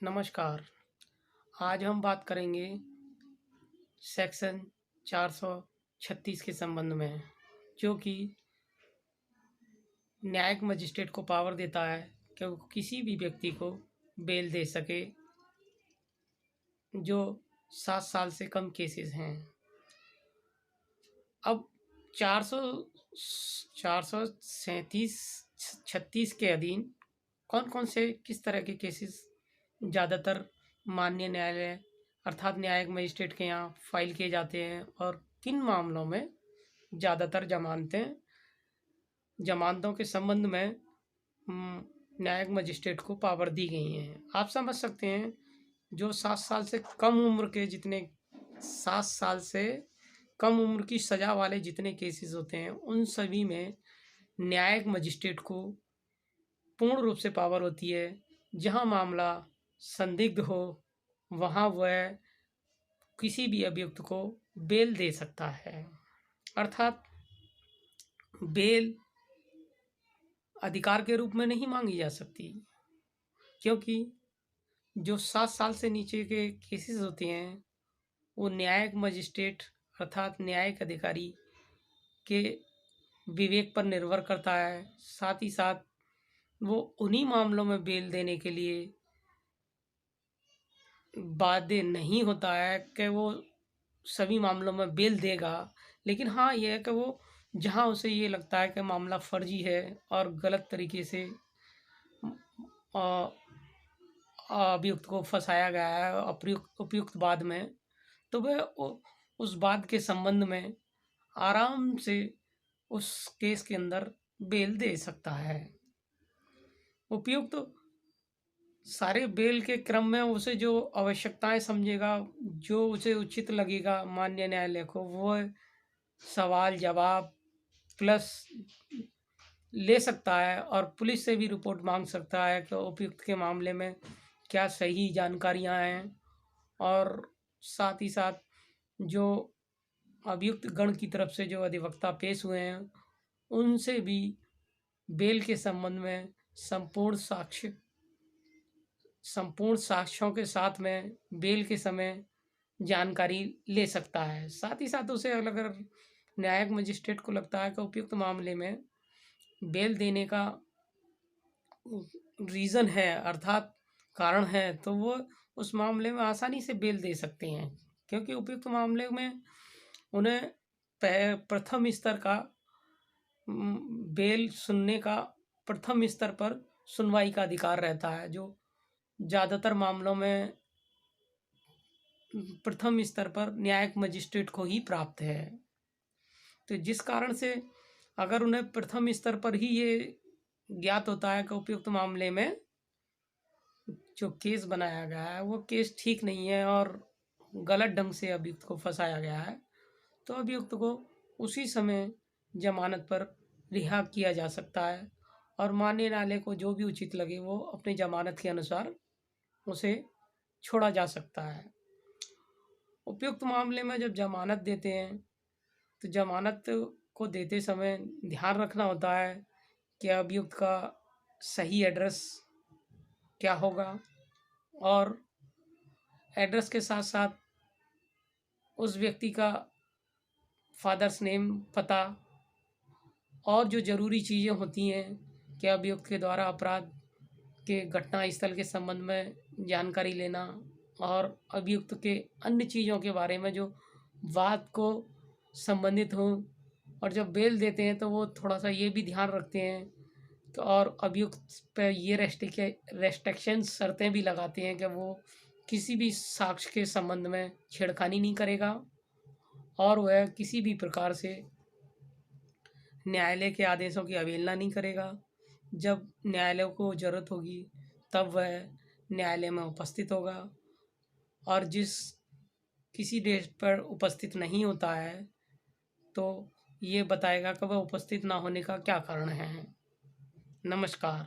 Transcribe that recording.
नमस्कार। आज हम बात करेंगे सेक्शन 436 के संबंध में, जो कि न्यायिक मजिस्ट्रेट को पावर देता है कि वो किसी भी व्यक्ति को बेल दे सके जो 7 साल से कम केसेस हैं। अब 437 36 के अधीन कौन कौन से किस तरह के केसेस ज़्यादातर माननीय न्यायालय अर्थात न्यायिक मजिस्ट्रेट के यहाँ फाइल किए जाते हैं और किन मामलों में ज़्यादातर जमानतों के संबंध में न्यायिक मजिस्ट्रेट को पावर दी गई हैं। आप समझ सकते हैं जो 7 साल से कम उम्र के 7 साल से कम उम्र की सज़ा वाले जितने केसेस होते हैं उन सभी में न्यायिक मजिस्ट्रेट को पूर्ण रूप से पावर होती है। जहां मामला संदिग्ध हो वहां वह किसी भी अभियुक्त को बेल दे सकता है। अर्थात बेल अधिकार के रूप में नहीं मांगी जा सकती, क्योंकि जो 7 साल से नीचे के केसेस होते हैं वो न्यायिक मजिस्ट्रेट अर्थात न्यायिक अधिकारी के विवेक पर निर्भर करता है। साथ ही साथ वो उन्हीं मामलों में बेल देने के लिए बाध्य नहीं होता है कि वो सभी मामलों में बेल देगा, लेकिन हाँ यह है कि वो जहाँ उसे ये लगता है कि मामला फर्जी है और गलत तरीके से अभियुक्त को फंसाया गया है उपयुक्त बाद में, तो वह उस बात के संबंध में आराम से उस केस के अंदर बेल दे सकता है। उपयुक्त सारे बेल के क्रम में उसे जो आवश्यकताएं समझेगा, जो उसे उचित लगेगा माननीय न्यायालय को, वो सवाल जवाब प्लस ले सकता है और पुलिस से भी रिपोर्ट मांग सकता है कि उपयुक्त के मामले में क्या सही जानकारियां हैं, और साथ ही साथ जो अभियुक्त गण की तरफ से जो अधिवक्ता पेश हुए हैं उनसे भी बेल के संबंध में संपूर्ण साक्ष्यों के साथ में बेल के समय जानकारी ले सकता है। साथ ही साथ उसे अगर न्यायिक मजिस्ट्रेट को लगता है कि उपयुक्त मामले में बेल देने का रीज़न है अर्थात कारण है, तो वो उस मामले में आसानी से बेल दे सकते हैं, क्योंकि उपयुक्त मामले में उन्हें प्रथम स्तर का बेल सुनने का प्रथम स्तर पर सुनवाई का अधिकार रहता है, जो ज़्यादातर मामलों में प्रथम स्तर पर न्यायिक मजिस्ट्रेट को ही प्राप्त है। तो जिस कारण से अगर उन्हें प्रथम स्तर पर ही ये ज्ञात होता है कि उपयुक्त मामले में जो केस बनाया गया है वो केस ठीक नहीं है और गलत ढंग से अभियुक्त को फंसाया गया है, तो अभियुक्त को उसी समय जमानत पर रिहा किया जा सकता है और माननीय न्यायालय को जो भी उचित लगे वो अपनी जमानत के अनुसार उसे छोड़ा जा सकता है। उपयुक्त मामले में जब जमानत देते हैं तो जमानत को देते समय ध्यान रखना होता है कि अभियुक्त का सही एड्रेस क्या होगा, और एड्रेस के साथ साथ उस व्यक्ति का फादर्स नेम, पता और जो ज़रूरी चीज़ें होती हैं कि अभियुक्त के द्वारा अपराध के घटना स्थल के संबंध में जानकारी लेना और अभियुक्त के अन्य चीज़ों के बारे में जो वाद को संबंधित हो। और जब बेल देते हैं तो वो थोड़ा सा ये भी ध्यान रखते हैं तो और अभियुक्त पे ये रेस्ट्रिक्शन शर्तें भी लगाते हैं कि वो किसी भी साक्ष्य के संबंध में छेड़खानी नहीं करेगा और वह किसी भी प्रकार से न्यायालय के आदेशों की अवहेलना नहीं करेगा। जब न्यायालय को ज़रूरत होगी तब वह न्यायालय में उपस्थित होगा, और किसी डेट पर उपस्थित नहीं होता है तो ये बताएगा कि वह उपस्थित ना होने का क्या कारण है। नमस्कार।